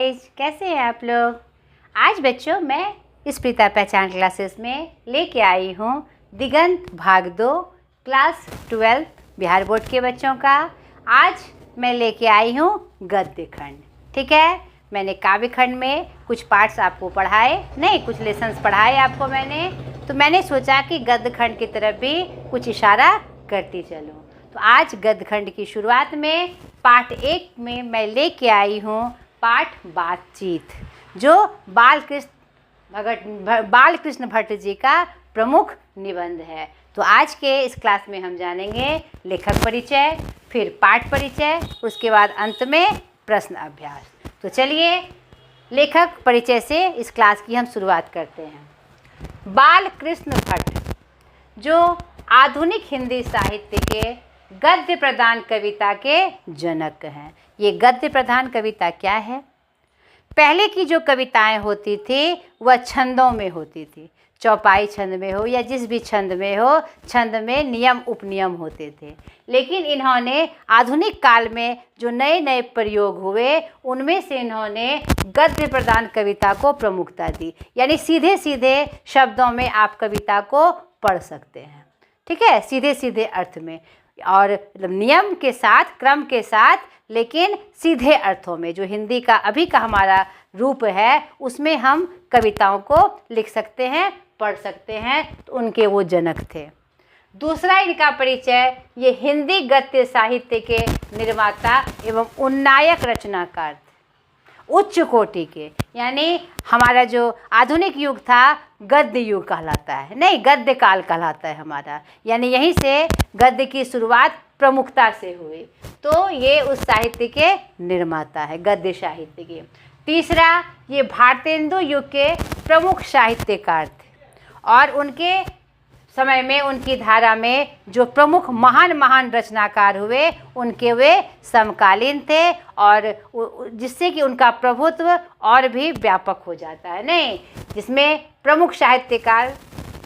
कैसे हैं आप लोग। आज बच्चों मैं स्प्रिता पहचान क्लासेस में लेके आई हूँ दिगंत भाग 2 क्लास 12 बिहार बोर्ड के बच्चों का। आज मैं लेके आई हूँ गद्य खंड। ठीक है, मैंने काव्य खंड में कुछ पार्ट्स आपको पढ़ाए, नहीं कुछ लेसन्स पढ़ाए आपको मैंने, तो मैंने सोचा कि गद्य खंड की तरफ भी कुछ इशारा करती चलूँ। तो आज गद्य खंड की शुरुआत में पाठ 1 में मैं लेके आई हूँ पाठ बातचीत, जो बालकृष्ण भट्ट जी का प्रमुख निबंध है। तो आज के इस क्लास में हम जानेंगे लेखक परिचय, फिर पाठ परिचय, उसके बाद अंत में प्रश्न अभ्यास। तो चलिए लेखक परिचय से इस क्लास की हम शुरुआत करते हैं। बालकृष्ण भट्ट जो आधुनिक हिंदी साहित्य के गद्य प्रधान कविता के जनक हैं। ये गद्य प्रधान कविता क्या है? पहले की जो कविताएं होती थी वह छंदों में होती थी, चौपाई छंद में हो या जिस भी छंद में हो, छंद में नियम उपनियम होते थे। लेकिन इन्होंने आधुनिक काल में जो नए नए प्रयोग हुए उनमें से इन्होंने गद्य प्रधान कविता को प्रमुखता दी, यानी सीधे सीधे शब्दों में आप कविता को पढ़ सकते हैं। ठीक है, सीधे सीधे अर्थ में और नियम के साथ, क्रम के साथ, लेकिन सीधे अर्थों में। जो हिंदी का अभी का हमारा रूप है उसमें हम कविताओं को लिख सकते हैं, पढ़ सकते हैं। तो उनके वो जनक थे। दूसरा इनका परिचय, ये हिंदी गद्य साहित्य के निर्माता एवं उन्नायक रचनाकार थे, उच्च कोटि के। यानी हमारा जो आधुनिक युग था गद्य युग कहलाता है, नहीं गद्य काल कहलाता है हमारा, यानी यहीं से गद्य की शुरुआत प्रमुखता से हुई। तो ये उस साहित्य के निर्माता है, गद्य साहित्य के। तीसरा, ये भारतेंदु युग के प्रमुख साहित्यकार थे और उनके समय में, उनकी धारा में जो प्रमुख महान रचनाकार हुए उनके वे समकालीन थे, और जिससे कि उनका प्रभुत्व और भी व्यापक हो जाता है। नहीं, जिसमें प्रमुख साहित्यकार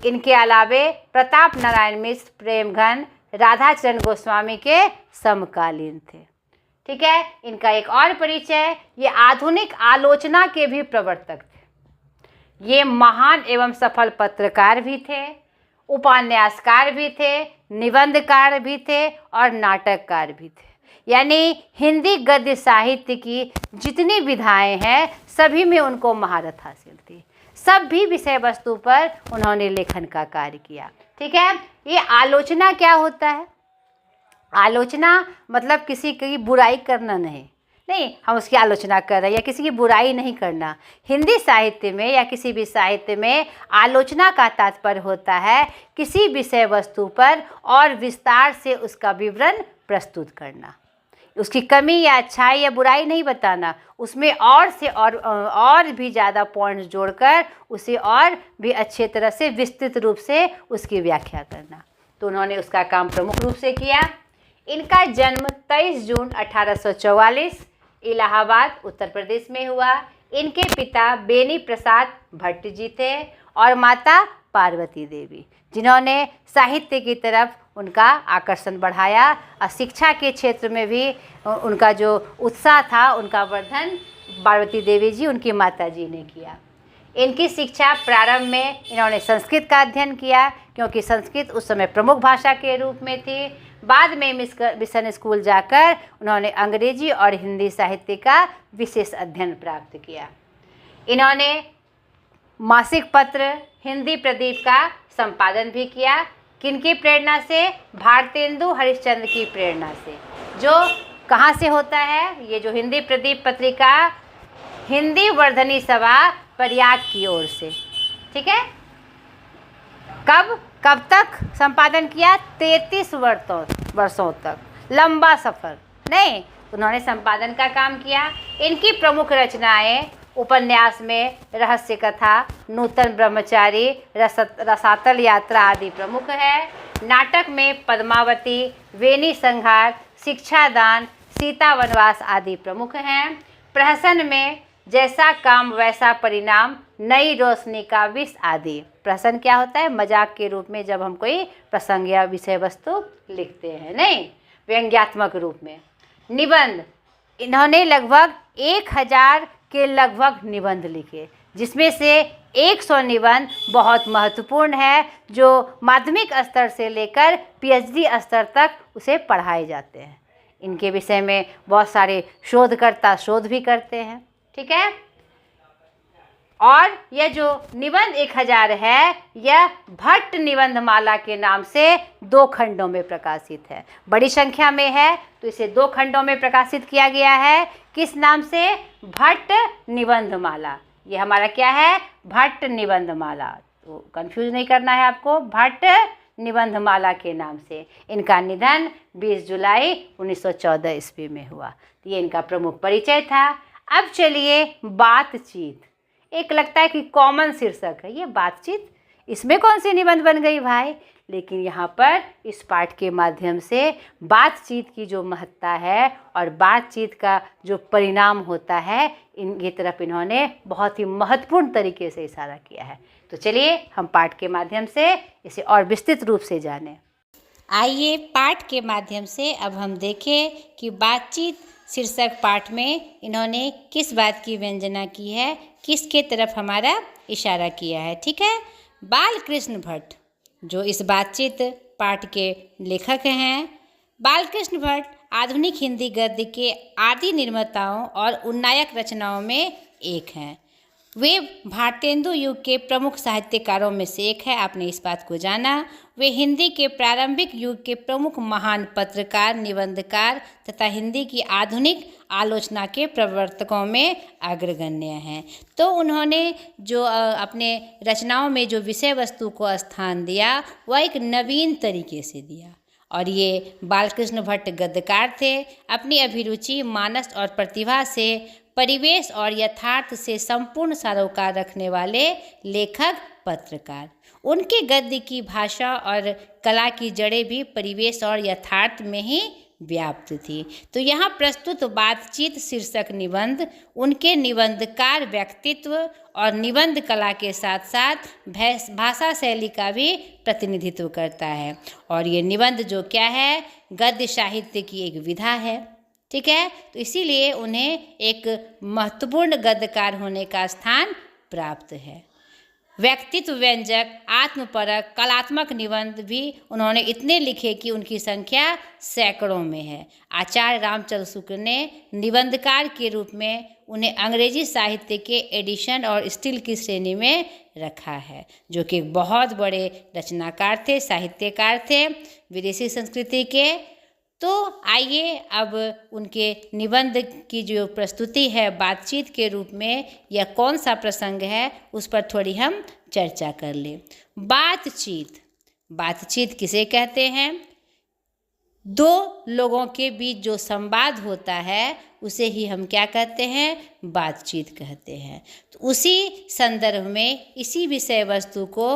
इनके अलावे प्रताप नारायण मिश्र, प्रेमघन, राधाचरण गोस्वामी के समकालीन थे। ठीक है, इनका एक और परिचय, ये आधुनिक आलोचना के भी प्रवर्तक थे। ये महान एवं सफल पत्रकार भी थे, उपन्यासकार भी थे, निबंधकार भी थे और नाटककार भी थे। यानी हिंदी गद्य साहित्य की जितनी विधाएं हैं सभी में उनको महारत हासिल थी। सब भी विषय वस्तु पर उन्होंने लेखन का कार्य किया। ठीक है, ये आलोचना क्या होता है? आलोचना मतलब किसी की बुराई करना नहीं, हम उसकी आलोचना कर रहे हैं या किसी की बुराई नहीं करना। हिंदी साहित्य में या किसी भी साहित्य में आलोचना का तात्पर्य होता है किसी विषय वस्तु पर और विस्तार से उसका विवरण प्रस्तुत करना, उसकी कमी या अच्छाई या बुराई नहीं बताना, उसमें और से और भी ज़्यादा पॉइंट्स जोड़कर उसे और भी अच्छे तरह से विस्तृत रूप से उसकी व्याख्या करना। तो उन्होंने उसका काम प्रमुख रूप से किया। इनका जन्म 23 जून 1844 इलाहाबाद उत्तर प्रदेश में हुआ। इनके पिता बेनी प्रसाद भट्ट जी थे और माता पार्वती देवी, जिन्होंने साहित्य की तरफ उनका आकर्षण बढ़ाया और शिक्षा के क्षेत्र में भी उनका जो उत्साह था उनका वर्धन पार्वती देवी जी, उनकी माता जी ने किया। इनकी शिक्षा प्रारंभ में इन्होंने संस्कृत का अध्ययन किया, क्योंकि संस्कृत उस समय प्रमुख भाषा के रूप में थी। बाद में मिशन स्कूल जाकर उन्होंने अंग्रेजी और हिंदी साहित्य का विशेष अध्ययन प्राप्त किया। इन्होंने मासिक पत्र हिंदी प्रदीप का संपादन भी किया। किनकी प्रेरणा से? भारतेंदु हरिश्चंद्र की प्रेरणा से, जो कहाँ से होता है? ये जो हिंदी प्रदीप पत्रिका हिंदी वर्धनी सभा प्रयाग की ओर से। ठीक है, कब तक संपादन किया? 33 वर्षों तक, लंबा सफ़र। नहीं, उन्होंने संपादन का काम किया। इनकी प्रमुख रचनाएं उपन्यास में रहस्य कथा, नूतन ब्रह्मचारी, रसातल यात्रा आदि प्रमुख है। नाटक में पद्मावती, वेणी संहार, शिक्षादान, सीता वनवास आदि प्रमुख हैं। प्रहसन में जैसा काम वैसा परिणाम, नई रोशनी का विष आदि। प्रहसन क्या होता है? मजाक के रूप में जब हम कोई प्रसंग या विषय वस्तु लिखते हैं, नहीं व्यंग्यात्मक रूप में। निबंध, इन्होंने लगभग 1000 के लगभग निबंध लिखे, जिसमें से 100 निबंध बहुत महत्वपूर्ण है, जो माध्यमिक स्तर से लेकर पीएचडी स्तर तक उसे पढ़ाए जाते हैं। इनके विषय में बहुत सारे शोधकर्ता शोध भी करते हैं। ठीक है। और यह जो निबंध 1000 है, यह भट्ट निबंध माला के नाम से 2 खंडों में प्रकाशित है। बड़ी संख्या में है तो इसे 2 खंडों में प्रकाशित किया गया है। किस नाम से? भट्ट निबंध माला। ये हमारा क्या है? भट्ट निबंध माला। तो कंफ्यूज नहीं करना है आपको, भट्ट निबंध माला के नाम से। इनका निधन 20 जुलाई 1914 ईस्वी में हुआ। तो ये इनका प्रमुख परिचय था। अब चलिए बातचीत। एक लगता है कि कॉमन शीर्षक है ये बातचीत, इसमें कौन सी निबंध बन गई भाई? लेकिन यहाँ पर इस पाठ के माध्यम से बातचीत की जो महत्ता है और बातचीत का जो परिणाम होता है, इनकी तरफ इन्होंने बहुत ही महत्वपूर्ण तरीके से इशारा किया है। तो चलिए हम पाठ के माध्यम से इसे और विस्तृत रूप से जानें। आइए पाठ के माध्यम से अब हम देखें कि बातचीत शीर्षक पाठ में इन्होंने किस बात की व्यंजना की है, किसके तरफ हमारा इशारा किया है। ठीक है। बालकृष्ण भट्ट जो इस बातचीत पाठ के लेखक हैं, बालकृष्ण भट्ट आधुनिक हिंदी गद्य के आदि निर्माताओं और उन्नायक रचनाओं में एक हैं। वे भारतेंदु युग के प्रमुख साहित्यकारों में से एक है, आपने इस बात को जाना। वे हिंदी के प्रारंभिक युग के प्रमुख महान पत्रकार, निबंधकार तथा हिंदी की आधुनिक आलोचना के प्रवर्तकों में अग्रगण्य हैं। तो उन्होंने जो अपने रचनाओं में जो विषय वस्तु को स्थान दिया, वह एक नवीन तरीके से दिया। और ये बालकृष्ण भट्ट गद्यकार थे। अपनी अभिरुचि, मानस और प्रतिभा से परिवेश और यथार्थ से संपूर्ण सरोकार रखने वाले लेखक, पत्रकार। उनके गद्य की भाषा और कला की जड़ें भी परिवेश और यथार्थ में ही व्याप्त थी। तो यहाँ प्रस्तुत बातचीत शीर्षक निबंध उनके निबंधकार व्यक्तित्व और निबंध कला के साथ साथ भाषा शैली का भी प्रतिनिधित्व करता है। और ये निबंध जो क्या है, गद्य साहित्य की एक विधा है। ठीक है। तो इसीलिए उन्हें एक महत्वपूर्ण गद्यकार होने का स्थान प्राप्त है। व्यक्तित्व व्यंजक, आत्मपरक, कलात्मक निबंध भी उन्होंने इतने लिखे कि उनकी संख्या सैकड़ों में है। आचार्य रामचंद्र शुक्ल ने निबंधकार के रूप में उन्हें अंग्रेजी साहित्य के एडिशन और स्टिल की श्रेणी में रखा है, जो कि बहुत बड़े रचनाकार थे, साहित्यकार थे विदेशी संस्कृति के। तो आइए अब उनके निबंध की जो प्रस्तुति है बातचीत के रूप में, यह कौन सा प्रसंग है, उस पर थोड़ी हम चर्चा कर लें। बातचीत, बातचीत किसे कहते हैं? 2 लोगों के बीच जो संवाद होता है उसे ही हम क्या कहते हैं? बातचीत कहते हैं। तो उसी संदर्भ में इसी विषय वस्तु को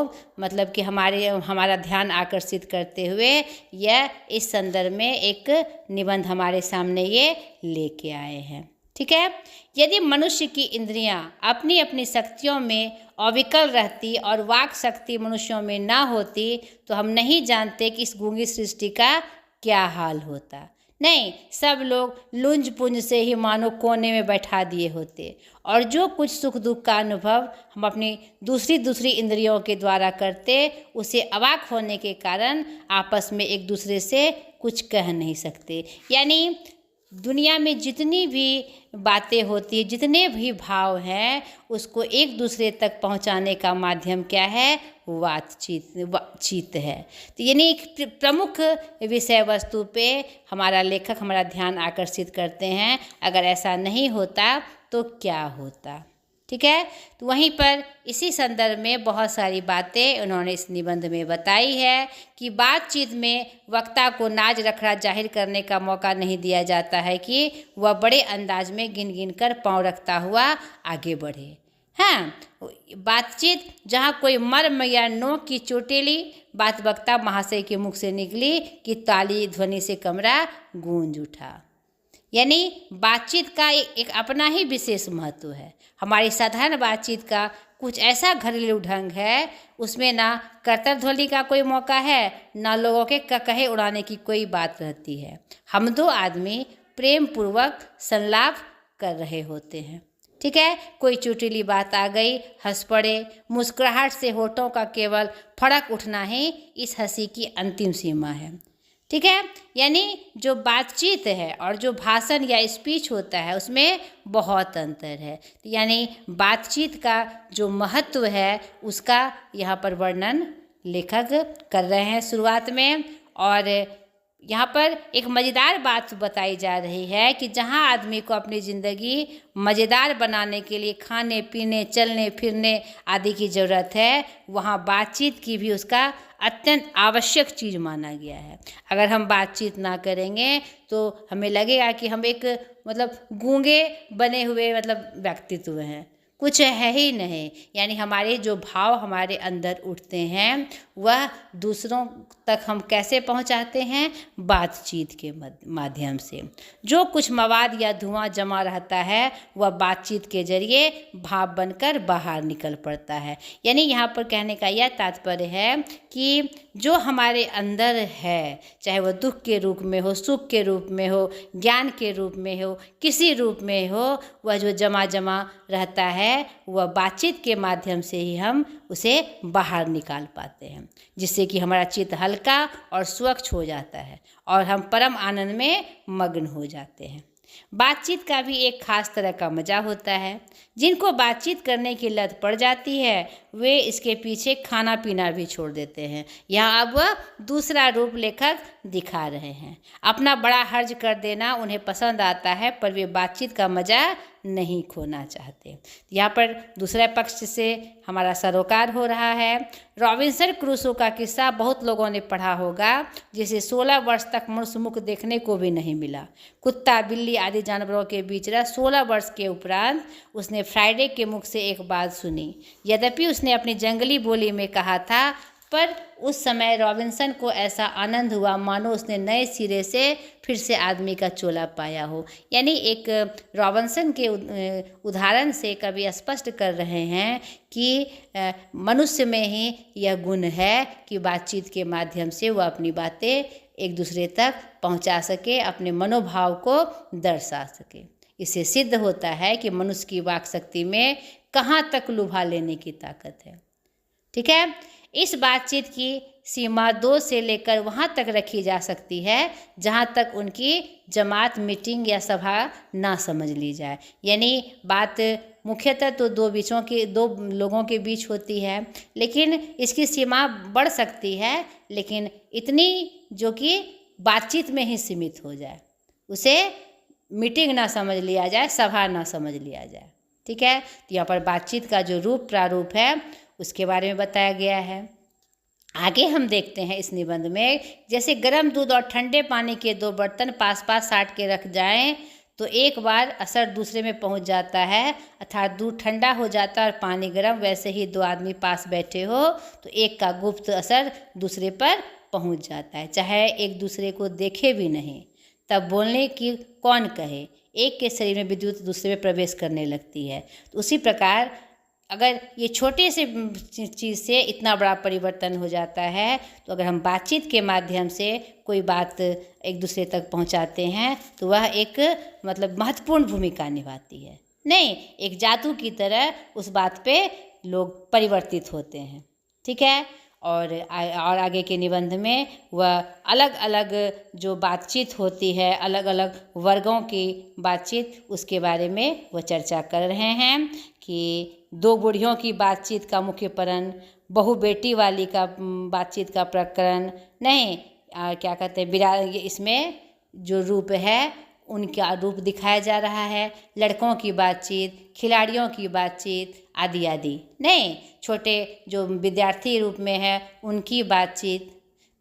मतलब कि हमारा ध्यान आकर्षित करते हुए यह इस संदर्भ में एक निबंध हमारे सामने ये लेके आए हैं। ठीक है। यदि मनुष्य की इंद्रियां अपनी अपनी शक्तियों में अविकल रहती और वाक शक्ति मनुष्यों में ना होती तो हम नहीं जानते कि इस गूंगी सृष्टि का क्या हाल होता। नहीं, सब लोग लुंज पुंज से ही मानो कोने में बैठा दिए होते और जो कुछ सुख दुख का अनुभव हम अपनी दूसरी इंद्रियों के द्वारा करते, उसे अवाक होने के कारण आपस में एक दूसरे से कुछ कह नहीं सकते। यानी दुनिया में जितनी भी बातें होती है, जितने भी भाव हैं, उसको एक दूसरे तक पहुंचाने का माध्यम क्या है? बातचीत है। तो यानी एक प्रमुख विषय वस्तु पे हमारा लेखक हमारा ध्यान आकर्षित करते हैं। अगर ऐसा नहीं होता तो क्या होता? ठीक है। तो वहीं पर इसी संदर्भ में बहुत सारी बातें उन्होंने इस निबंध में बताई है कि बातचीत में वक्ता को नाज रखना जाहिर करने का मौका नहीं दिया जाता है कि वह बड़े अंदाज में गिन गिन कर पाँव रखता हुआ आगे बढ़े। हाँ, बातचीत जहाँ कोई मर्म या नोक की चोटेली बात वक्ता महाशय के मुख से निकली कि ताली ध्वनि से कमरा गूंज उठा। यानी बातचीत का एक अपना ही विशेष महत्व है। हमारी साधारण बातचीत का कुछ ऐसा घरेलू ढंग है, उसमें ना कर्तव्य ध्वनि का कोई मौका है, ना लोगों के कहे उड़ाने की कोई बात रहती है। हम 2 आदमी प्रेम पूर्वक संलाप कर रहे होते हैं। ठीक है, कोई चुटीली बात आ गई, हंस पड़े, मुस्कुराहट से होठों का केवल फड़क उठना ही इस हंसी की अंतिम सीमा है। ठीक है, यानी जो बातचीत है और जो भाषण या स्पीच होता है उसमें बहुत अंतर है। यानी बातचीत का जो महत्व है उसका यहाँ पर वर्णन लेखक कर रहे हैं शुरुआत में। और यहाँ पर एक मज़ेदार बात बताई जा रही है कि जहाँ आदमी को अपनी ज़िंदगी मज़ेदार बनाने के लिए खाने पीने चलने फिरने आदि की ज़रूरत है, वहाँ बातचीत की भी उसका अत्यंत आवश्यक चीज़ माना गया है। अगर हम बातचीत ना करेंगे तो हमें लगेगा कि हम एक गूंगे बने हुए व्यक्तित्व हैं, कुछ है ही नहीं। यानी हमारे जो भाव हमारे अंदर उठते हैं वह दूसरों तक हम कैसे पहुंचाते हैं? बातचीत के माध्यम से। जो कुछ मवाद या धुआं जमा रहता है वह बातचीत के जरिए भाप बनकर बाहर निकल पड़ता है। यानी यहाँ पर कहने का यह तात्पर्य है कि जो हमारे अंदर है, चाहे वह दुख के रूप में हो, सुख के रूप में हो, ज्ञान के रूप में हो, किसी रूप में हो, वह जो जमा रहता है वह बातचीत के माध्यम से ही हम उसे बाहर निकाल पाते हैं, जिससे कि हमारा चित्त हल्का और स्वच्छ हो जाता है और हम परम आनंद में मग्न हो जाते हैं। बातचीत का भी एक खास तरह का मज़ा होता है। जिनको बातचीत करने की लत पड़ जाती है वे इसके पीछे खाना पीना भी छोड़ देते हैं। यहाँ अब वह दूसरा रूप लेखक दिखा रहे हैं। अपना बड़ा हर्ज कर देना उन्हें पसंद आता है, पर वे बातचीत का मज़ा नहीं खोना चाहते। यहाँ पर दूसरे पक्ष से हमारा सरोकार हो रहा है। रॉबिन्सन क्रूसो का किस्सा बहुत लोगों ने पढ़ा होगा, जिसे 16 वर्ष तक मनुष्य मुख देखने को भी नहीं मिला। कुत्ता बिल्ली आदि जानवरों के बीच रह 16 वर्ष के उपरांत उसने फ्राइडे के मुख से एक बात सुनी। यद्यपि उसने अपनी जंगली बोली में कहा था, पर उस समय रॉबिन्सन को ऐसा आनंद हुआ मानो उसने नए सिरे से फिर से आदमी का चोला पाया हो। यानी एक रॉबिन्सन के उदाहरण से कवि स्पष्ट कर रहे हैं कि मनुष्य में ही यह गुण है कि बातचीत के माध्यम से वह अपनी बातें एक दूसरे तक पहुंचा सके, अपने मनोभाव को दर्शा सके। इससे सिद्ध होता है कि मनुष्य की वाक शक्ति में कहाँ तक लुभा लेने की ताकत है। ठीक है, इस बातचीत की सीमा 2 से लेकर वहाँ तक रखी जा सकती है जहाँ तक उनकी जमात मीटिंग या सभा ना समझ ली जाए। यानी बात मुख्यतः तो दो लोगों के बीच होती है, लेकिन इसकी सीमा बढ़ सकती है, लेकिन इतनी जो कि बातचीत में ही सीमित हो जाए, उसे मीटिंग ना समझ लिया जाए, सभा ना समझ लिया जाए। ठीक है, तो यहाँ पर बातचीत का जो रूप प्रारूप है उसके बारे में बताया गया है। आगे हम देखते हैं इस निबंध में, जैसे गर्म दूध और ठंडे पानी के 2 बर्तन पास पास साट के रख जाएं तो एक बार असर दूसरे में पहुंच जाता है, अर्थात दूध ठंडा हो जाता है और पानी गर्म। वैसे ही 2 आदमी पास बैठे हो तो एक का गुप्त असर दूसरे पर पहुंच जाता है, चाहे एक दूसरे को देखे भी नहीं। तब बोलने की कौन कहे, एक के शरीर में विद्युत दूसरे में प्रवेश करने लगती है। तो उसी प्रकार अगर ये छोटे से चीज़ से इतना बड़ा परिवर्तन हो जाता है, तो अगर हम बातचीत के माध्यम से कोई बात एक दूसरे तक पहुंचाते हैं तो वह एक महत्वपूर्ण भूमिका निभाती है। नहीं, एक जादू की तरह उस बात पे लोग परिवर्तित होते हैं। ठीक है, और आगे के निबंध में वह अलग अलग जो बातचीत होती है, अलग अलग वर्गों की बातचीत, उसके बारे में वह चर्चा कर रहे हैं कि 2 बूढ़ियों की बातचीत का मुख्य प्रकरण, बहू बेटी वाली का बातचीत का प्रकरण नहीं, क्या कहते हैं, इसमें जो रूप है उनका रूप दिखाया जा रहा है। लड़कों की बातचीत, खिलाड़ियों की बातचीत आदि आदि नहीं, छोटे जो विद्यार्थी रूप में है उनकी बातचीत।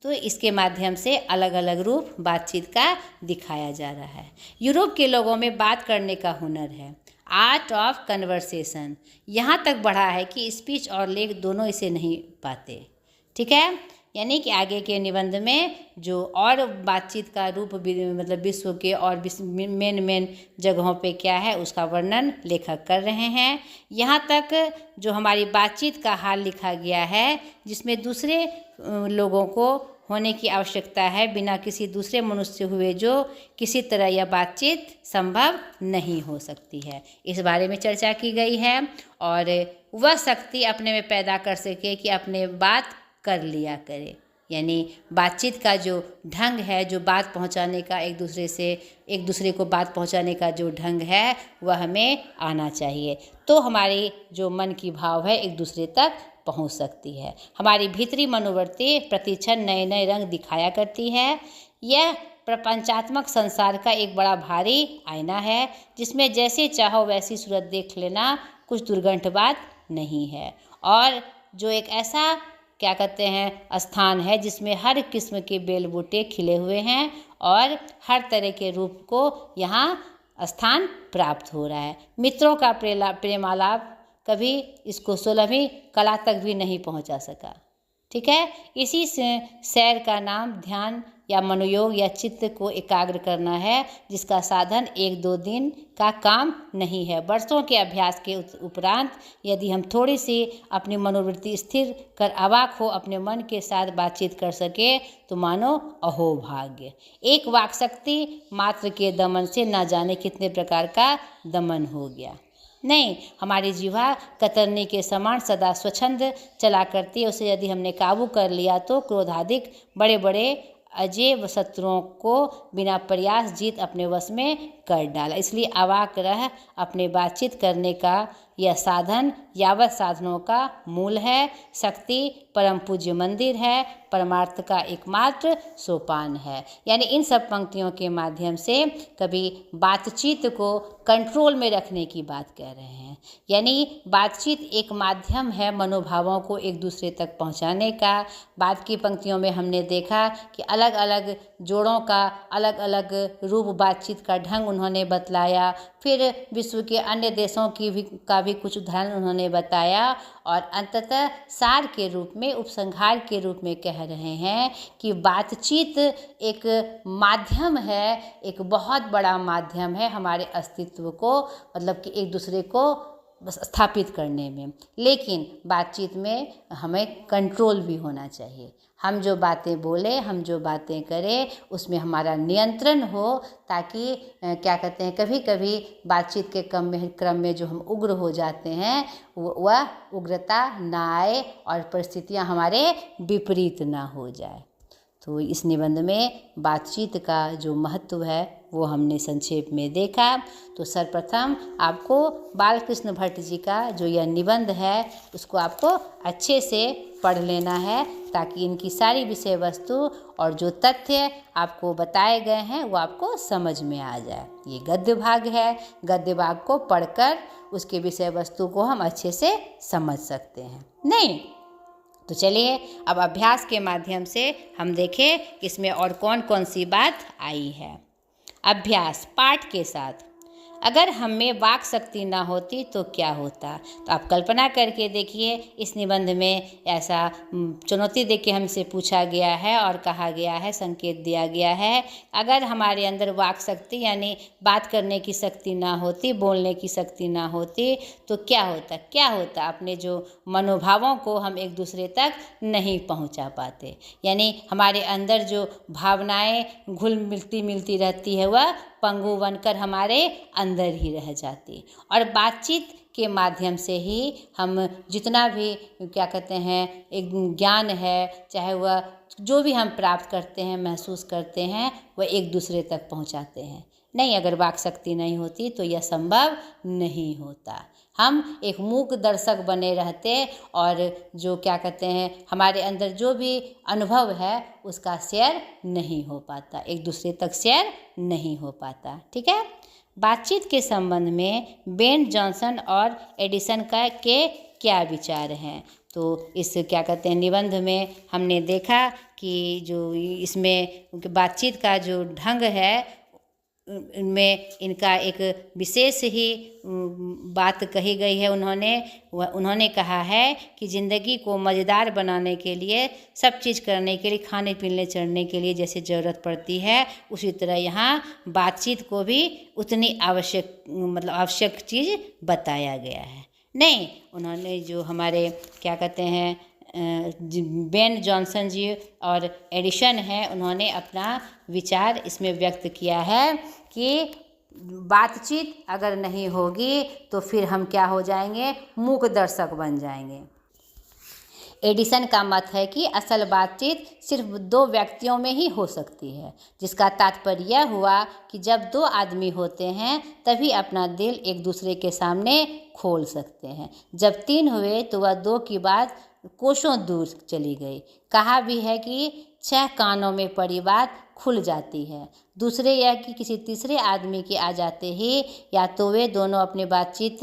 तो इसके माध्यम से अलग अलग रूप बातचीत का दिखाया जा रहा है। यूरोप के लोगों में बात करने का हुनर है, आर्ट ऑफ कन्वर्सेशन, यहाँ तक बढ़ा है कि स्पीच और लेख दोनों इसे नहीं पाते। ठीक है, यानी कि आगे के निबंध में जो और बातचीत का रूप विश्व के और मेन जगहों पे क्या है उसका वर्णन लेखक कर रहे हैं। यहाँ तक जो हमारी बातचीत का हाल लिखा गया है, जिसमें दूसरे लोगों को होने की आवश्यकता है, बिना किसी दूसरे मनुष्य से हुए जो किसी तरह यह बातचीत संभव नहीं हो सकती है। इस बारे में चर्चा की गई है। और वह शक्ति अपने में पैदा कर सके कि अपने बात कर लिया करे, यानी बातचीत का जो ढंग है, जो बात पहुंचाने का, एक दूसरे को बात पहुंचाने का जो ढंग है वह हमें आना चाहिए। तो हमारी जो मन की भाव है एक दूसरे तक पहुंच सकती है। हमारी भीतरी मनोवृत्ति प्रतिक्षण नए नए रंग दिखाया करती है। यह प्रपंचात्मक संसार का एक बड़ा भारी आईना है, जिसमें जैसे चाहो वैसी सूरत देख लेना कुछ दुर्गंध बात नहीं है। और जो एक ऐसा क्या कहते हैं स्थान है जिसमें हर किस्म के बेल बूटे खिले हुए हैं और हर तरह के रूप को यहाँ स्थान प्राप्त हो रहा है। मित्रों का प्रेमालाप कभी इसको 16वीं कला तक भी नहीं पहुंचा सका। ठीक है, इसी से सैर का नाम ध्यान या मनोयोग या चित्त को एकाग्र करना है, जिसका साधन 1-2 दिन का काम नहीं है। वर्षों के अभ्यास के उपरांत यदि हम थोड़ी सी अपनी मनोवृत्ति स्थिर कर अवाक हो अपने मन के साथ बातचीत कर सके तो मानो अहोभाग्य। एक वाक शक्ति मात्र के दमन से न जाने कितने प्रकार का दमन हो गया। नहीं, हमारी जीवा कतरनी के समान सदा स्वच्छंद चला करती है। उसे यदि हमने काबू कर लिया तो क्रोधाधिक बड़े बड़े अजेय शत्रुओं को बिना प्रयास जीत अपने वश में कर डाला। इसलिए अवाक रह अपने बातचीत करने का यह साधन यावत साधनों का मूल है। शक्ति परम पूज्य मंदिर है, परमार्थ का एकमात्र सोपान है। यानी इन सब पंक्तियों के माध्यम से कभी बातचीत को कंट्रोल में रखने की बात कह रहे हैं। यानी बातचीत एक माध्यम है मनोभावों को एक दूसरे तक पहुंचाने का। बाद की पंक्तियों में हमने देखा कि अलग अलग जोड़ों का अलग अलग रूप बातचीत का ढंग उन्होंने बतलाया। फिर विश्व के अन्य देशों का भी कुछ उदाहरण उन्होंने बताया और अंततः सार के रूप में, उपसंहार के रूप में कह रहे हैं कि बातचीत एक माध्यम है, एक बहुत बड़ा माध्यम है हमारे अस्तित्व को, मतलब कि एक दूसरे को स्थापित करने में। लेकिन बातचीत में हमें कंट्रोल भी होना चाहिए। हम जो बातें बोले, हम जो बातें करें, उसमें हमारा नियंत्रण हो, ताकि क्या कहते हैं, कभी कभी बातचीत के क्रम में जो हम उग्र हो जाते हैं वह उग्रता ना आए और परिस्थितियां हमारे विपरीत ना हो जाए। तो इस निबंध में बातचीत का जो महत्व है वो हमने संक्षेप में देखा। तो सर्वप्रथम आपको बालकृष्ण भट्ट जी का जो यह निबंध है उसको आपको अच्छे से पढ़ लेना है, ताकि इनकी सारी विषय वस्तु और जो तथ्य आपको बताए गए हैं वो आपको समझ में आ जाए। ये गद्य भाग है, गद्य भाग को पढ़कर उसके विषय वस्तु को हम अच्छे से समझ सकते हैं। नहीं तो चलिए अब अभ्यास के माध्यम से हम देखें कि इसमें और कौन कौन सी बात आई है। अभ्यास पाठ के साथ। अगर हम में वाक शक्ति ना होती तो क्या होता? तो आप कल्पना करके देखिए, इस निबंध में ऐसा चुनौती देके हमसे पूछा गया है और कहा गया है, संकेत दिया गया है, अगर हमारे अंदर वाक शक्ति यानी बात करने की शक्ति ना होती, बोलने की शक्ति ना होती तो क्या होता? क्या होता? अपने जो मनोभावों को हम एक दूसरे तक नहीं पहुंचा पाते। यानी हमारे अंदर जो भावनाएं घुल मिलती रहती है वह पंगु बनकर हमारे अंदर ही रह जाती। और बातचीत के माध्यम से ही हम जितना भी क्या कहते हैं एक ज्ञान है, चाहे वह जो भी हम प्राप्त करते हैं, महसूस करते हैं, वह एक दूसरे तक पहुंचाते हैं। नहीं, अगर वाक शक्ति नहीं होती तो यह संभव नहीं होता। हम एक मूक दर्शक बने रहते और जो क्या कहते हैं हमारे अंदर जो भी अनुभव है उसका शेयर नहीं हो पाता, एक दूसरे तक शेयर नहीं हो पाता। ठीक है। बातचीत के संबंध में बेन जॉनसन और एडिसन के क्या विचार हैं? तो इस क्या कहते हैं निबंध में हमने देखा कि जो इसमें बातचीत का जो ढंग है इनमें इनका एक विशेष ही बात कही गई है। उन्होंने कहा है कि ज़िंदगी को मज़ेदार बनाने के लिए, सब चीज़ करने के लिए, खाने पीने चढ़ने के लिए जैसे ज़रूरत पड़ती है, उसी तरह यहाँ बातचीत को भी उतनी आवश्यक चीज़ बताया गया है। नहीं, उन्होंने जो हमारे क्या कहते हैं बेन जॉनसन जी और एडिसन हैं, उन्होंने अपना विचार इसमें व्यक्त किया है कि बातचीत अगर नहीं होगी तो फिर हम क्या हो जाएंगे, मूक दर्शक बन जाएंगे। एडिसन का मत है कि असल बातचीत सिर्फ दो व्यक्तियों में ही हो सकती है, जिसका तात्पर्य यह हुआ कि जब दो आदमी होते हैं तभी अपना दिल एक दूसरे के सामने खोल सकते हैं। जब तीन हुए तो वह दो की बात कोसों दूर चली गई। कहा भी है कि 6 कानों में पड़ी बात खुल जाती है। दूसरे यह कि किसी तीसरे आदमी के आ जाते ही या तो वे दोनों अपनी बातचीत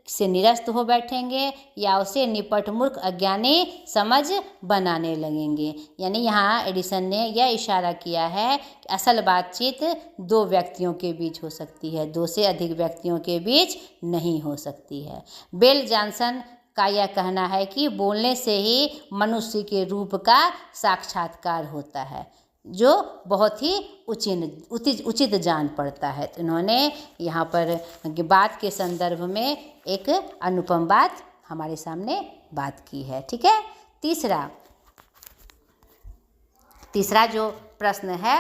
से निरस्त हो बैठेंगे या उसे निपट मूर्ख अज्ञानी समझ बनाने लगेंगे। यानी यहाँ एडिसन ने यह इशारा किया है कि असल बातचीत दो व्यक्तियों के बीच हो सकती है, दो से अधिक व्यक्तियों के बीच नहीं हो सकती है। बेन जॉनसन का यह कहना है कि बोलने से ही मनुष्य के रूप का साक्षात्कार होता है, जो बहुत ही उचित जान पड़ता है। तो इन्होंने यहाँ पर बात के संदर्भ में एक अनुपम बात हमारे सामने बात की है। ठीक है। तीसरा जो प्रश्न है,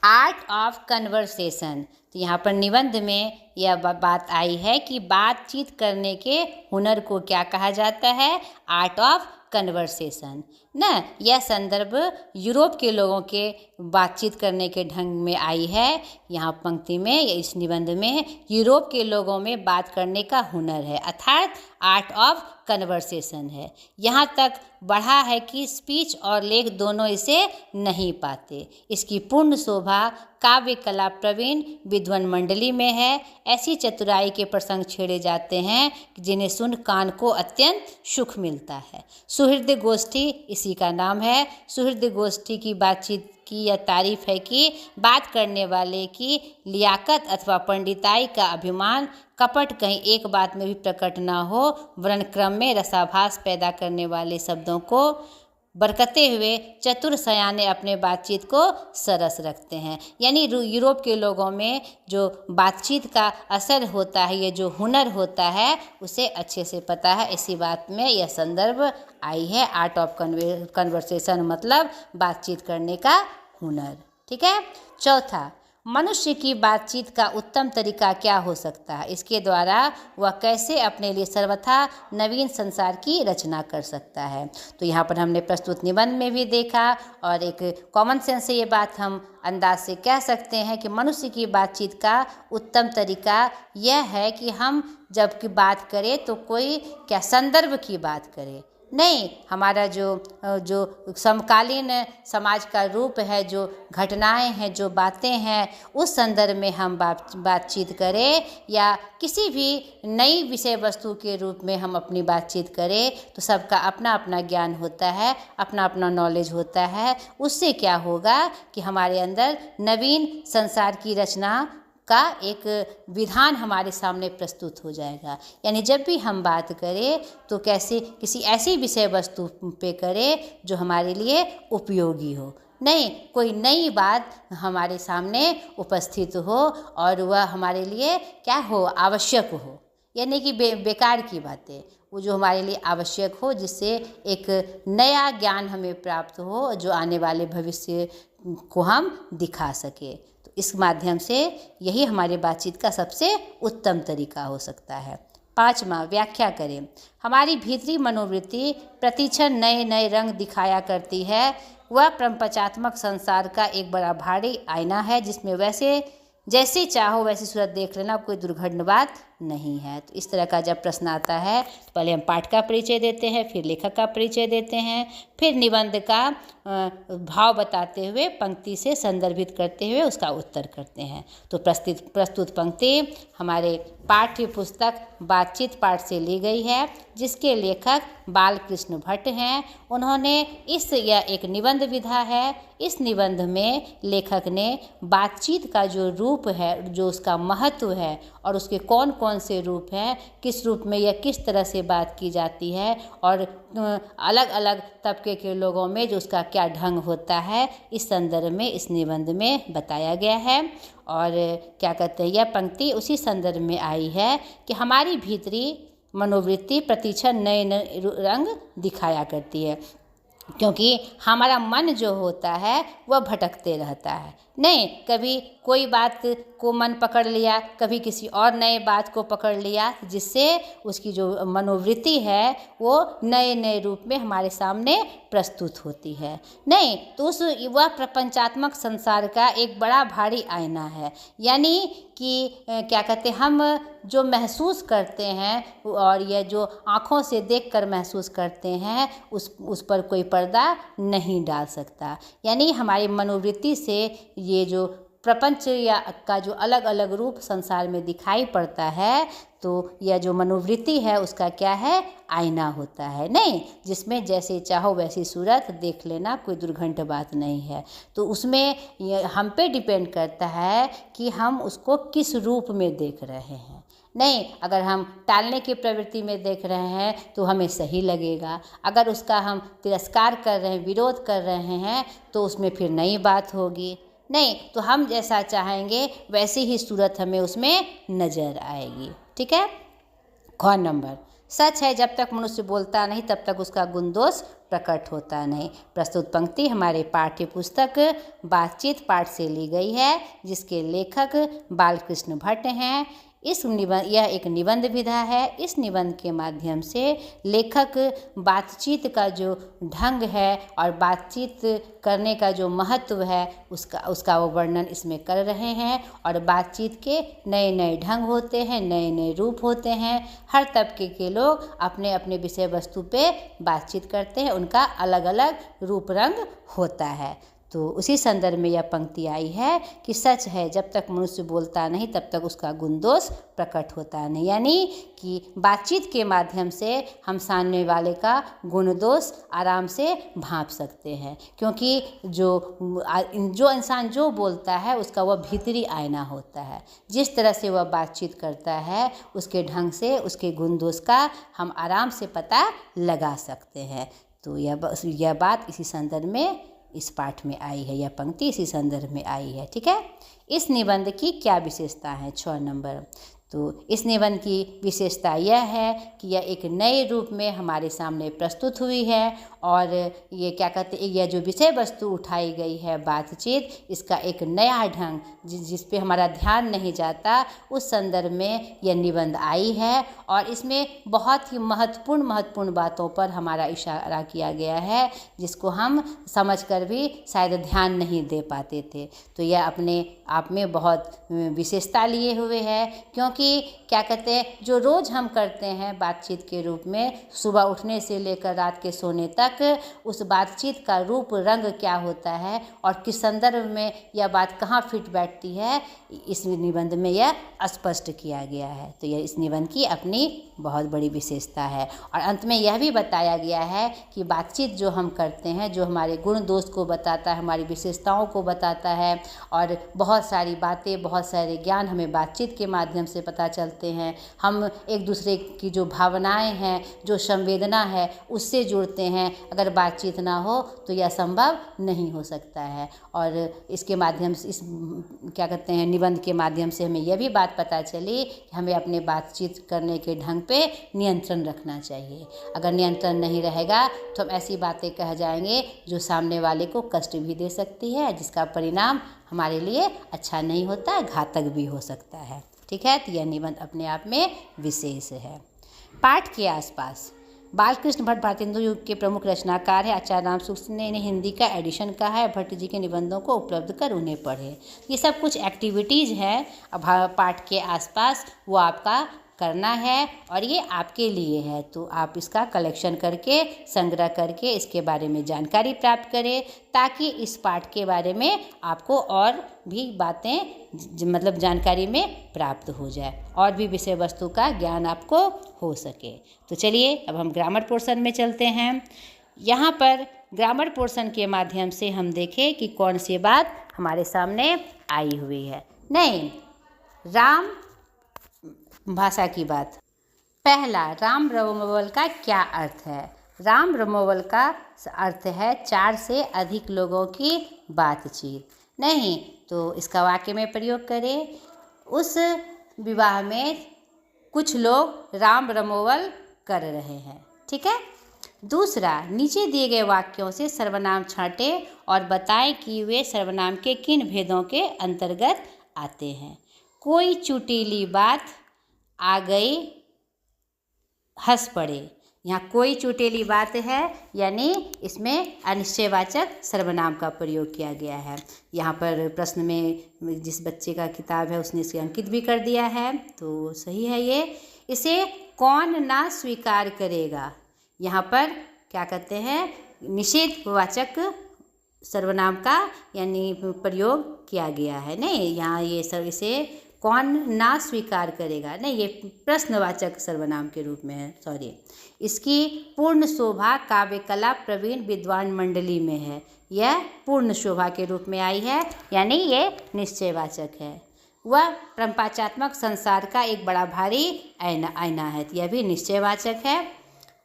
आर्ट ऑफ कन्वर्सेशन। तो यहाँ पर निबंध में यह बात आई है कि बातचीत करने के हुनर को क्या कहा जाता है, आर्ट ऑफ कन्वर्सेशन ना। यह संदर्भ यूरोप के लोगों के बातचीत करने के ढंग में आई है। यहाँ पंक्ति में, इस निबंध में यूरोप के लोगों में बात करने का हुनर है, अर्थात आर्ट ऑफ कन्वर्सेशन है। यहाँ तक बढ़ा है कि स्पीच और लेख दोनों इसे नहीं पाते। इसकी पूर्ण शोभा काव्य कला प्रवीण विद्वान मंडली में है। ऐसी चतुराई के प्रसंग छेड़े जाते हैं जिन्हें सुन कान को अत्यंत सुख मिलता है। सुहृद गोष्ठी इसी का नाम है। सुहृद गोष्ठी की बातचीत की यह तारीफ है कि बात करने वाले की लियाकत अथवा पंडिताई का अभिमान कपट कहीं एक बात में भी प्रकट न हो, वर्ण क्रम में रसाभास पैदा करने वाले शब्दों को बरकते हुए चतुर सयाने अपने बातचीत को सरस रखते हैं। यानी यूरोप के लोगों में जो बातचीत का असर होता है, ये जो हुनर होता है, उसे अच्छे से पता है। इसी बात में यह संदर्भ आई है, आर्ट ऑफ कन्वर्सेशन मतलब बातचीत करने का हुनर। ठीक है। चौथा, मनुष्य की बातचीत का उत्तम तरीका क्या हो सकता है, इसके द्वारा वह कैसे अपने लिए सर्वथा नवीन संसार की रचना कर सकता है। तो यहाँ पर हमने प्रस्तुत निबंध में भी देखा और एक कॉमन सेंस से ये बात हम अंदाज से कह सकते हैं कि मनुष्य की बातचीत का उत्तम तरीका यह है कि हम जब की बात करें तो कोई क्या संदर्भ की बात करें, नहीं हमारा जो समकालीन समाज का रूप है, जो घटनाएं हैं, जो बातें हैं, उस संदर्भ में हम बातचीत करें या किसी भी नई विषय वस्तु के रूप में हम अपनी बातचीत करें तो सबका अपना अपना ज्ञान होता है, अपना अपना नॉलेज होता है। उससे क्या होगा कि हमारे अंदर नवीन संसार की रचना का एक विधान हमारे सामने प्रस्तुत हो जाएगा। यानी जब भी हम बात करें तो कैसे किसी ऐसी विषय वस्तु पे करें जो हमारे लिए उपयोगी हो, नहीं कोई नई बात हमारे सामने उपस्थित हो और वह हमारे लिए क्या हो, आवश्यक हो। यानी कि बेकार की बातें, वो जो हमारे लिए आवश्यक हो, जिससे एक नया ज्ञान हमें प्राप्त हो जो आने वाले भविष्य को हम दिखा सके। तो इस माध्यम से यही हमारे बातचीत का सबसे उत्तम तरीका हो सकता है। 5वां, व्याख्या करें। हमारी भीतरी मनोवृत्ति प्रतिक्षण नए नए रंग दिखाया करती है। वह परंपरात्मक संसार का एक बड़ा भारी आईना है जिसमें वैसे जैसे चाहो वैसी सूरत देख लेना कोई दुर्घटना बात नहीं है। तो इस तरह का जब प्रश्न आता है तो पहले हम पाठ का परिचय देते हैं, फिर लेखक का परिचय देते हैं, फिर निबंध का भाव बताते हुए पंक्ति से संदर्भित करते हुए उसका उत्तर करते हैं। तो प्रस्तुत पंक्ति हमारे पाठ्य पुस्तक बातचीत पाठ से ली गई है, जिसके लेखक बालकृष्ण भट्ट हैं। उन्होंने यह एक निबंध विधा है। इस निबंध में लेखक ने बातचीत का जो रूप है, जो उसका महत्व है और उसके कौन कौन से रूप हैं, किस रूप में यह किस तरह से बात की जाती है और अलग अलग तबके के लोगों में जो उसका क्या ढंग होता है, इस संदर्भ में इस निबंध में बताया गया है। और क्या कहते हैं, यह पंक्ति उसी संदर्भ में आई है कि हमारी भीतरी मनोवृत्ति प्रतिक्षण नए नए रंग दिखाया करती है, क्योंकि हमारा मन जो होता है वह भटकते रहता है। नहीं, कभी कोई बात को मन पकड़ लिया, कभी किसी और नए बात को पकड़ लिया, जिससे उसकी जो मनोवृत्ति है वो नए नए रूप में हमारे सामने प्रस्तुत होती है। नहीं तो उस वह प्रपंचात्मक संसार का एक बड़ा भारी आईना है, यानी कि क्या कहते हैं, हम जो महसूस करते हैं और यह जो आँखों से देखकर महसूस करते हैं उस पर कोई पर्दा नहीं डाल सकता। यानी हमारी मनोवृत्ति से ये जो प्रपंच या का जो अलग अलग रूप संसार में दिखाई पड़ता है, तो यह जो मनोवृत्ति है उसका क्या है, आईना होता है। नहीं, जिसमें जैसे चाहो वैसी सूरत देख लेना, कोई दुर्घंट बात नहीं है। तो उसमें हम पे डिपेंड करता है कि हम उसको किस रूप में देख रहे हैं। नहीं, अगर हम टालने की प्रवृत्ति में देख रहे हैं तो हमें सही लगेगा, अगर उसका हम तिरस्कार कर रहे हैं, विरोध कर रहे हैं, तो उसमें फिर नई बात होगी। नहीं तो हम जैसा चाहेंगे वैसी ही सूरत हमें उसमें नज़र आएगी। ठीक है। ख नंबर, सच है जब तक मनुष्य बोलता नहीं तब तक उसका गुण दोष प्रकट होता नहीं। प्रस्तुत पंक्ति हमारे पाठ्य पुस्तक बातचीत पाठ से ली गई है, जिसके लेखक बालकृष्ण भट्ट हैं। यह एक निबंध विधा है। इस निबंध के माध्यम से लेखक बातचीत का जो ढंग है और बातचीत करने का जो महत्व है उसका वो वर्णन इसमें कर रहे हैं। और बातचीत के नए नए ढंग होते हैं, नए नए रूप होते हैं। हर तबके के लोग अपने अपने विषय वस्तु पे बातचीत करते हैं, उनका अलग अलग रूप रंग होता है। तो उसी संदर्भ में यह पंक्ति आई है कि सच है जब तक मनुष्य बोलता नहीं तब तक उसका गुण दोष प्रकट होता नहीं। यानी कि बातचीत के माध्यम से हम सामने वाले का गुण दोष आराम से भांप सकते हैं, क्योंकि जो इंसान जो बोलता है उसका वह भीतरी आईना होता है। जिस तरह से वह बातचीत करता है उसके ढंग से उसके गुण दोष का हम आराम से पता लगा सकते हैं। तो यह बात इसी संदर्भ में इस पाठ में आई है, यह पंक्ति इसी संदर्भ में आई है। ठीक है। इस निबंध की क्या विशेषता है? 6 नंबर। तो इस निबंध की विशेषता यह है कि यह एक नए रूप में हमारे सामने प्रस्तुत हुई है, और ये क्या कहते हैं, यह जो विषय वस्तु उठाई गई है बातचीत, इसका एक नया ढंग जिस पे हमारा ध्यान नहीं जाता, उस संदर्भ में यह निबंध आई है। और इसमें बहुत ही महत्वपूर्ण बातों पर हमारा इशारा किया गया है, जिसको हम समझकर भी शायद ध्यान नहीं दे पाते थे। तो यह अपने आप में बहुत विशेषता लिए हुए है, क्योंकि क्या कहते हैं, जो रोज़ हम करते हैं बातचीत के रूप में, सुबह उठने से लेकर रात के सोने तक, उस बातचीत का रूप रंग क्या होता है और किस संदर्भ में यह बात कहाँ फिट बैठती है, इस निबंध में यह स्पष्ट किया गया है। तो यह इस निबंध की अपनी बहुत बड़ी विशेषता है। और अंत में यह भी बताया गया है कि बातचीत जो हम करते हैं, जो हमारे गुण दोष को बताता है, हमारी विशेषताओं को बताता है, और बहुत सारी बातें, बहुत सारे ज्ञान हमें बातचीत के माध्यम से पता चलते हैं। हम एक दूसरे की जो भावनाएं हैं, जो संवेदना है, उससे जुड़ते हैं। अगर बातचीत ना हो तो यह संभव नहीं हो सकता है। और इसके माध्यम से, इस क्या कहते हैं, निबंध के माध्यम से हमें यह भी बात पता चली कि हमें अपने बातचीत करने के ढंग पे नियंत्रण रखना चाहिए। अगर नियंत्रण नहीं रहेगा तो हम ऐसी बातें कह जाएंगे जो सामने वाले को कष्ट भी दे सकती है, जिसका परिणाम हमारे लिए अच्छा नहीं होता, घातक भी हो सकता है। ठीक है। तो यह निबंध अपने आप में विशेष है। पाठ के आसपास बालकृष्ण भट्ट भारतीय हिंदू युग के प्रमुख रचनाकार है। आचार्य राम सुख ने इन्हें हिंदी का एडिशन कहा है। भट्ट जी के निबंधों को उपलब्ध कर उन्हें पढ़े। ये सब कुछ एक्टिविटीज़ हैं पाठ के आसपास, वो आपका करना है और ये आपके लिए है। तो आप इसका कलेक्शन करके, संग्रह करके इसके बारे में जानकारी प्राप्त करें, ताकि इस पाठ के बारे में आपको और भी बातें मतलब जानकारी में प्राप्त हो जाए, और भी विषय वस्तु का ज्ञान आपको हो सके। तो चलिए अब हम ग्रामर पोर्शन में चलते हैं। यहाँ पर ग्रामर पोर्शन के माध्यम से हम देखें कि कौन सी बात हमारे सामने आई हुई है। नहीं, राम भाषा की बात। पहला, राम रमोवल का क्या अर्थ है? राम रमोवल का अर्थ है 4 से अधिक लोगों की बातचीत। नहीं तो इसका वाक्य में प्रयोग करें। उस विवाह में कुछ लोग राम रमोवल कर रहे हैं। ठीक है। दूसरा, नीचे दिए गए वाक्यों से सर्वनाम छांटे और बताएं कि वे सर्वनाम के किन भेदों के अंतर्गत आते हैं। कोई चुटीली बात आ गई, हंस पड़े। यहाँ कोई चुटीली बात है, यानी इसमें अनिश्चयवाचक सर्वनाम का प्रयोग किया गया है। यहाँ पर प्रश्न में जिस बच्चे का किताब है उसने इसे अंकित भी कर दिया है, तो सही है ये। इसे कौन ना स्वीकार करेगा, यहाँ पर क्या कहते हैं, निषेधवाचक सर्वनाम का यानी प्रयोग किया गया है। नहीं, यहाँ ये सब इसे कौन ना स्वीकार करेगा, नहीं, ये प्रश्नवाचक सर्वनाम के रूप में है, सॉरी। इसकी पूर्ण शोभा काव्य कला प्रवीण विद्वान मंडली में है। यह पूर्ण शोभा के रूप में आई है, यानी ये निश्चयवाचक है। वह प्रपंचात्मक संसार का एक बड़ा भारी आईना है, यह भी निश्चयवाचक है।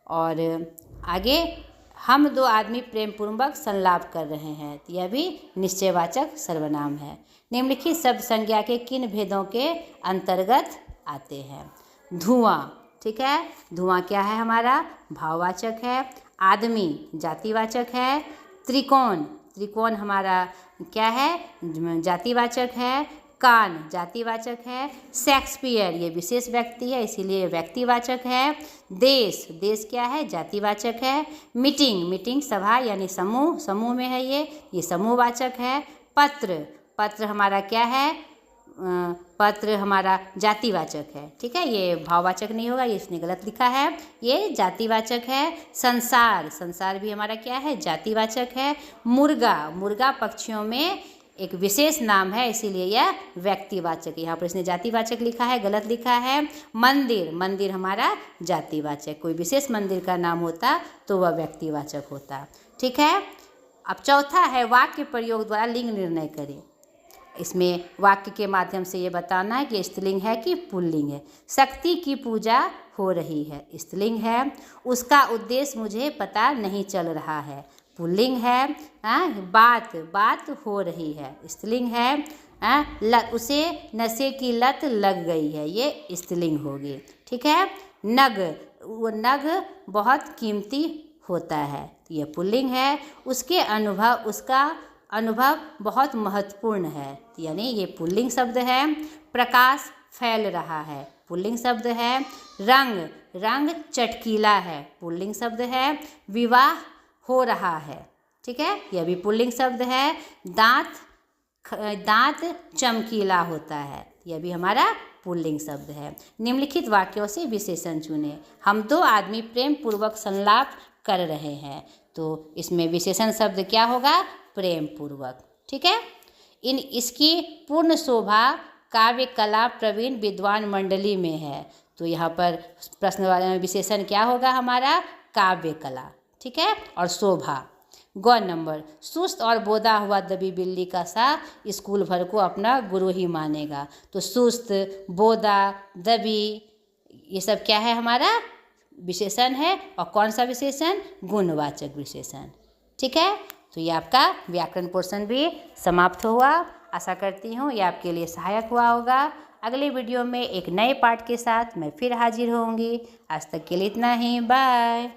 और आगे, हम दो आदमी प्रेम पूर्वक संलाप कर रहे हैं, यह भी निश्चयवाचक सर्वनाम है। निम्नलिखित शब्द संज्ञा के किन भेदों के अंतर्गत आते हैं। धुआं, ठीक है, धुआं क्या है हमारा, भाववाचक है। आदमी जातिवाचक है। त्रिकोण, त्रिकोण हमारा क्या है, जातिवाचक है। कान जातिवाचक है। शेक्सपियर ये विशेष व्यक्ति है, इसीलिए व्यक्तिवाचक है। देश, देश क्या है, जातिवाचक है। मीटिंग, मीटिंग सभा यानी समूह, समूह में है ये समूहवाचक है। पत्र, पत्र हमारा क्या है, पत्र हमारा जातिवाचक है। ठीक है, ये भाववाचक नहीं होगा, ये इसने गलत लिखा है, ये जातिवाचक है। संसार, संसार भी हमारा क्या है, जातिवाचक है। मुर्गा, मुर्गा पक्षियों में एक विशेष नाम है, इसीलिए यह व्यक्तिवाचक है। यहाँ पर इसने जातिवाचक लिखा है, गलत लिखा है। मंदिर, मंदिर हमारा जातिवाचक, कोई विशेष मंदिर का नाम होता तो वह व्यक्तिवाचक होता। ठीक है। अब चौथा है, वाक्य प्रयोग द्वारा लिंग निर्णय करें। इसमें वाक्य के माध्यम से ये बताना है कि स्त्रीलिंग है कि पुल्लिंग है। शक्ति की पूजा हो रही है, स्त्रीलिंग है। उसका उद्देश्य मुझे पता नहीं चल रहा है, पुल्लिंग है। बात, बात हो रही है, स्त्रीलिंग है। उसे नशे की लत लग गई है, ये स्त्रीलिंग होगी। ठीक है। नग, वो नग बहुत कीमती होता है, ये पुल्लिंग है। उसके अनुभव, उसका अनुभव बहुत महत्वपूर्ण है, यानी ये पुल्लिंग शब्द है। प्रकाश फैल रहा है, पुल्लिंग शब्द है। रंग, रंग चटकीला है, पुल्लिंग शब्द है। विवाह हो रहा है, ठीक है, यह भी पुल्लिंग शब्द है। दांत, दांत चमकीला होता है, यह भी हमारा पुल्लिंग शब्द है। निम्नलिखित वाक्यों से विशेषण चुनें। हम दो आदमी प्रेम पूर्वक संलाप कर रहे हैं, तो इसमें विशेषण शब्द क्या होगा, प्रेम पूर्वक। ठीक है। इसकी पूर्ण शोभा काव्य कला प्रवीण विद्वान मंडली में है, तो यहाँ पर प्रश्न विशेषण क्या होगा हमारा, काव्य कला। ठीक है। और शोभा। ग नंबर, सुस्त और बोदा हुआ दबी बिल्ली का सा स्कूल भर को अपना गुरु ही मानेगा। तो सुस्त, बोदा, दबी, ये सब क्या है हमारा, विशेषण है। और कौन सा विशेषण, गुणवाचक विशेषण। ठीक है। तो ये आपका व्याकरण पोर्शन भी समाप्त हुआ। आशा करती हूँ ये आपके लिए सहायक हुआ होगा। अगले वीडियो में एक नए पाठ के साथ मैं फिर हाजिर होंगी। आज तक के लिए इतना ही, बाय।